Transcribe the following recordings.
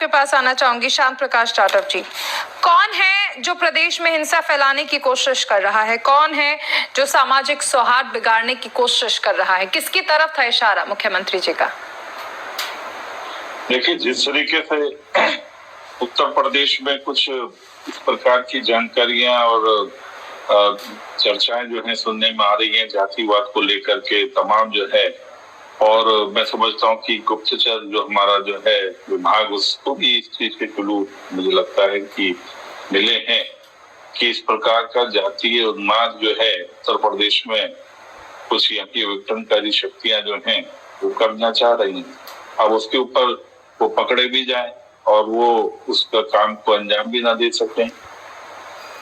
के पास आना चाहूंगी श्याम प्रकाश जाटव जी। कौन है जो प्रदेश में हिंसा फैलाने की कोशिश कर रहा है? कौन है जो सामाजिक सौहार्द बिगाड़ने की कोशिश कर रहा है? किसकी तरफ था इशारा मुख्यमंत्री जी का? देखिए, जिस तरीके से उत्तर प्रदेश में कुछ इस प्रकार की जानकारियां और चर्चाएं जो है सुनने में आ रही हैं जातिवाद को लेकर के तमाम जो है, और मैं समझता हूँ कि गुप्तचर जो हमारा जो है विभाग, उसको भी इस चीज के क्लू मुझे लगता है कि मिले हैं कि इस प्रकार का जातीय उन्माद जो है उत्तर प्रदेश में कुछ यहाँ की विघटनकारी शक्तियां जो हैं वो करना चाह रही हैं। अब उसके ऊपर वो पकड़े भी जाए और वो उसका काम को अंजाम भी ना दे सकें,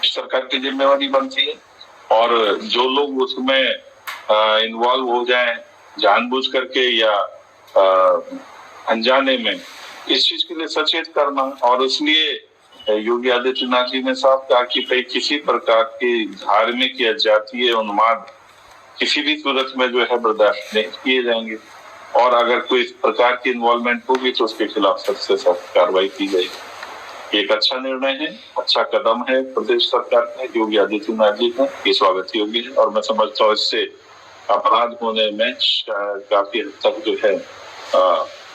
सरकार की जिम्मेवारी बनती है। और जो लोग उसमें इन्वॉल्व हो जाएं जानबूझ करके या अनजाने में, इस चीज के लिए सचेत करना। और इसलिए योगी आदित्यनाथ जी ने साफ कहा कि भाई किसी प्रकार की धार्मिक या जातीय उन्माद किसी भी सूरत में जो है बर्दाश्त नहीं किए जाएंगे, और अगर कोई इस प्रकार की इन्वॉल्वमेंट होगी तो उसके खिलाफ सख्त से सख्त कार्रवाई की जाएगी। एक अच्छा निर्णय है, अच्छा कदम है प्रदेश सरकार का, योगी आदित्यनाथ जी का, ये स्वागत योग्य है। और मैं समझता हूँ इससे अपराध होने में काफी हद तक जो है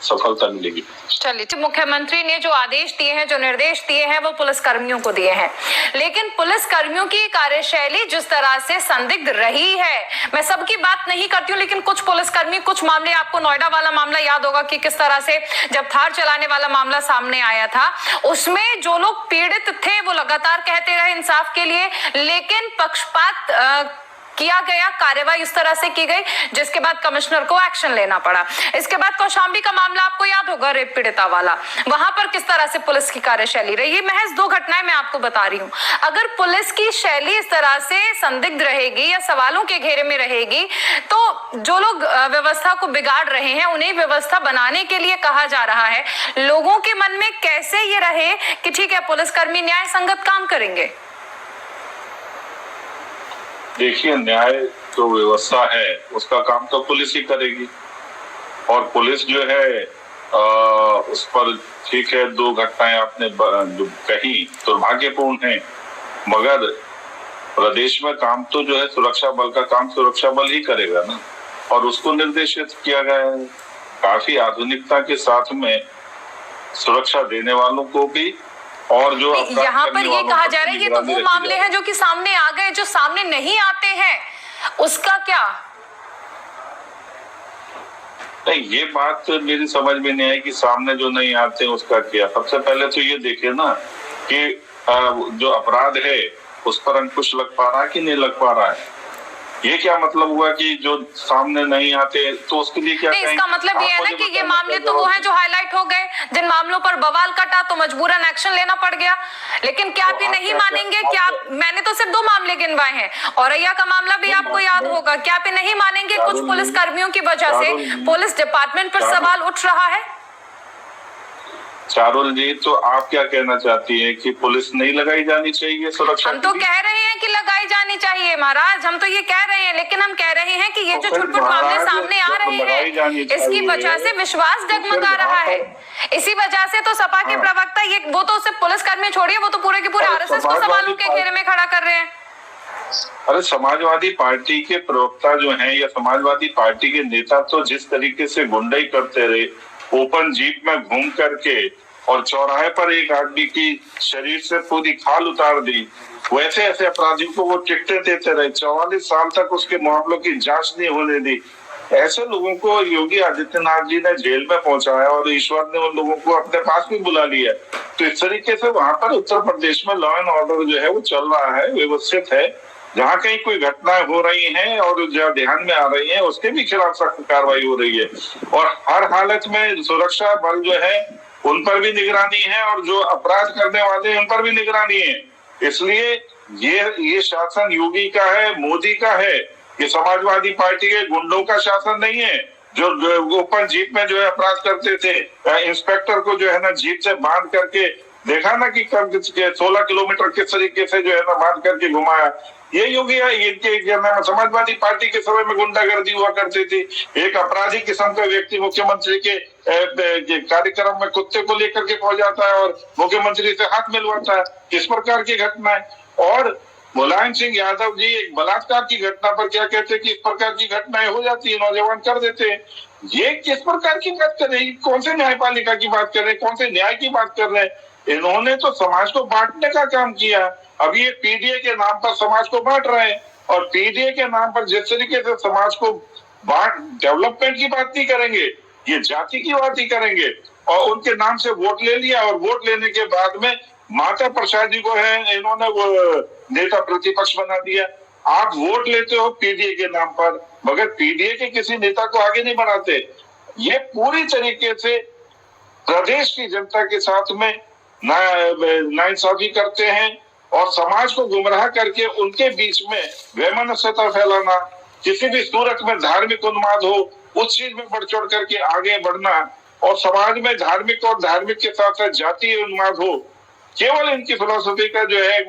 सफलता मिलेगी। चलिए, मुख्यमंत्री ने जो आदेश दिए हैं, जो निर्देश दिए हैं, वो पुलिस कर्मियों को दिए हैं, लेकिन पुलिस कर्मियों की कार्यशैली जिस तरह से संदिग्ध रही है, मैं सबकी बात नहीं करती हूँ, लेकिन कुछ पुलिसकर्मी, कुछ मामले, आपको नोएडा वाला मामला याद होगा कि किस तरह से जब थार चलाने वाला मामला सामने आया था, उसमें जो लोग पीड़ित थे वो लगातार कहते रहे इंसाफ के लिए, लेकिन पक्षपात किया गया, कार्रवाई इस तरह से की गई जिसके बाद कमिश्नर को एक्शन लेना पड़ा। इसके बाद कौशाम्बी का मामला आपको याद होगा, रेप पीड़िता वाला, वहां पर किस तरह से पुलिस की कार्यशैली रही। महज 2 घटनाएं मैं आपको बता रही हूं। अगर पुलिस की शैली इस तरह से संदिग्ध रहेगी या सवालों के घेरे में रहेगी, तो जो लोग व्यवस्था को बिगाड़ रहे हैं उन्हें व्यवस्था बनाने के लिए कहा जा रहा है, लोगों के मन में कैसे ये रहे कि ठीक है पुलिसकर्मी न्याय संगत काम करेंगे? देखिए, न्याय जो व्यवस्था है उसका काम तो पुलिस ही करेगी, और पुलिस जो है उस पर ठीक है 2 घटनाएं आपने जो कही दुर्भाग्यपूर्ण है, मगर प्रदेश में काम तो जो है सुरक्षा बल का काम सुरक्षा बल ही करेगा ना, और उसको निर्देशित किया गया है काफी आधुनिकता के साथ में सुरक्षा देने वालों को भी। और जो यहाँ पर ये कहा जा रहा है ये तो वो मामले हैं जो कि सामने आ गए, जो सामने नहीं आते हैं उसका क्या? नहीं, ये बात मेरी समझ में नहीं आई कि सामने जो नहीं आते उसका क्या। सबसे पहले तो ये देखिए ना कि जो अपराध है उस पर अंकुश लग पा रहा है कि नहीं लग पा रहा है। ये क्या मतलब हुआ कि जो सामने नहीं आते तो उसके लिए क्या कहें? इसका मतलब ये है ना कि ये मामले तो वो हैं जो हाईलाइट हो गए, जिन मामलों पर बवाल कटा तो मजबूरन एक्शन लेना पड़ गया। लेकिन क्या आप ये नहीं मानेंगे? क्या मैंने तो सिर्फ 2 मामले गिनवाए हैं, औरैया का मामला भी आपको याद होगा। क्या आप ये नहीं मानेंगे कुछ पुलिस कर्मियों की वजह से पुलिस डिपार्टमेंट पर सवाल उठ रहा है? चारुल जी, तो आप क्या कहना चाहती हैं कि पुलिस नहीं लगाई जानी चाहिए सुरक्षा? हम तो कह रहे हैं कि लगाई जानी चाहिए महाराज, हम तो ये कह रहे हैं, लेकिन हम कह रहे हैं कि ये जो छुटपुट मामले सामने आ रहे हैं इसकी वजह से विश्वास डगमगा रहा है। इसी वजह से तो सपा के प्रवक्ता ये, वो तो सिर्फ पुलिसकर्मी छोड़िए, वो तो पूरे के पूरे आरएसएस को सवालों के घेरे में खड़ा कर रहे हैं। अरे, समाजवादी पार्टी के प्रवक्ता जो हैं या समाजवादी पार्टी के नेता तो जिस तरीके से गुंडाई करते रहे, ओपन जीप में घूम करके और चौराहे पर एक आदमी की शरीर से पूरी खाल उतार दी, वैसे ऐसे अपराधियों को वो टिकटें देते रहे, 44 साल तक उसके मामलों की जांच नहीं होने दी। ऐसे लोगों को योगी आदित्यनाथ जी ने जेल में पहुंचाया और ईश्वर ने उन लोगों को अपने पास भी बुला लिया। तो इस तरीके से वहां पर उत्तर प्रदेश में लॉ एंड ऑर्डर जो है वो चल रहा है, व्यवस्थित है। जहाँ कहीं कोई घटनाएं हो रही हैं और जो ध्यान में आ रही हैं उसके भी खिलाफ सख्त कार्रवाई हो रही है, और हर हालत में सुरक्षा बल जो है उन पर भी निगरानी है, और जो अपराध करने वाले हैं उन पर भी निगरानी है। इसलिए ये शासन योगी का है, मोदी का है, ये समाजवादी पार्टी के गुंडों का शासन नहीं है जो ओपन जीप में जो है अपराध करते थे। इंस्पेक्टर को जो है ना जीप से बांध करके देखा ना कि 16 किलोमीटर किस तरीके से जो है ना बांध करके घुमाया। ये योगी है, ये समाजवादी पार्टी के समय में गुंडागर्दी हुआ करती थी। एक अपराधी किस्म का व्यक्ति मुख्यमंत्री के कार्यक्रम में कुत्ते को लेकर के पहुंच जाता है और मुख्यमंत्री से हाथ मिलवाता है। किस प्रकार की घटना है? और मुलायम सिंह यादव जी एक बलात्कार की घटना पर क्या कहते हैं कि इस प्रकार की घटनाएं हो जाती है, नौजवान कर देते हैं। ये किस प्रकार की बात कर रहे हैं? कौन से न्यायपालिका की बात कर रहे हैं? कौन से न्याय की बात कर रहे हैं? इन्होंने तो समाज को बांटने का काम किया। अभी ये पीडीए के नाम पर समाज को बांट रहे हैं और पीडीए के नाम पर जिस तरीके से समाज को बांट, डेवलपमेंट की बात नहीं करेंगे, ये जाति की बात ही करेंगे। और उनके नाम से वोट ले लिया और वोट लेने के बाद में माता प्रसाद जी को है इन्होंने वो नेता प्रतिपक्ष बना दिया। आप वोट लेते हो पीडीए के नाम पर, मगर पीडीए के किसी नेता को आगे नहीं बढ़ाते। ये पूरी तरीके से प्रदेश की जनता के साथ में नाइंसाफी करते हैं और समाज को गुमराह करके उनके बीच में वैमनस्यता फैलाना, किसी भी सूरत में धार्मिक उन्माद हो उस चीज में बढ़ चढ़ करके आगे बढ़ना और समाज में धार्मिक और धार्मिक के साथ साथ जातीय उन्माद हो। केवल इनकी फिलोसफी का जो है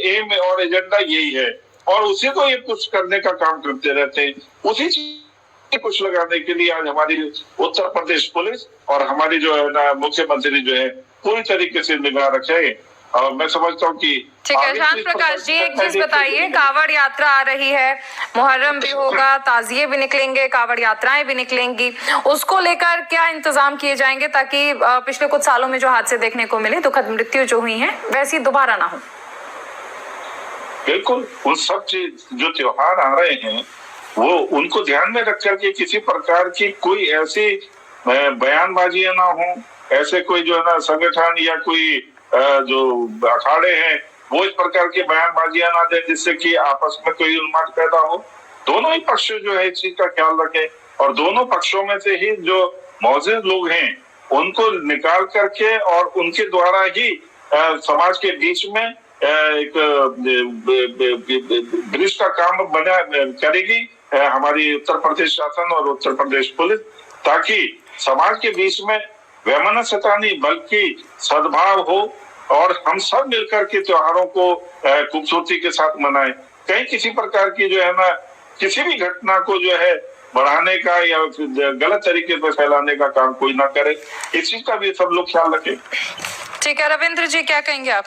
एम और एजेंडा यही है और उसी को ये पुश करने का काम करते रहते हैं। उसी चीज पुश लगाने के लिए आज हमारी उत्तर प्रदेश पुलिस और हमारी जो है ना मुख्यमंत्री जो है पूरी तरीके से निगाह रखे। और मैं समझता हूँ कि ठीक है। शांत प्रकाश जी, एक चीज बताइए, कावड़ यात्रा आ रही है, मुहर्रम भी होगा, ताजिए भी निकलेंगे, कावड़ यात्राएं भी निकलेंगी, उसको लेकर क्या इंतजाम किए जाएंगे ताकि पिछले कुछ सालों में जो हादसे देखने को मिले, दुखद मृत्यु जो हुई है, वैसी दोबारा ना हो? बिल्कुल, उन सब चीज जो त्योहार आ रहे हैं वो उनको ध्यान में रख करके किसी प्रकार की कोई ऐसी बयानबाजी ना हो, ऐसे कोई जो है ना संगठन या कोई जो अखाड़े हैं वो इस प्रकार की बयानबाजियां ना दे जिससे कि आपस में कोई उन्माद पैदा हो। दोनों ही पक्ष जो है इस चीज का ख्याल रखें और दोनों पक्षों में से ही जो मौजूद लोग हैं उनको निकाल करके और उनके द्वारा ही समाज के बीच में एक ब्रिज का काम बना करेगी हमारी उत्तर प्रदेश शासन और उत्तर प्रदेश पुलिस, ताकि समाज के बीच में वैमनस्यता नहीं बल्कि सद्भाव हो और हम सब मिलकर के त्योहारों को खूबसूरती के साथ मनाएं। कहीं किसी प्रकार की जो है ना किसी भी घटना को जो है बढ़ाने का या गलत तरीके से फैलाने का काम कोई ना करे, इस चीज का भी सब लोग ख्याल रखें। ठीक है रविंद्र जी, क्या कहेंगे आप?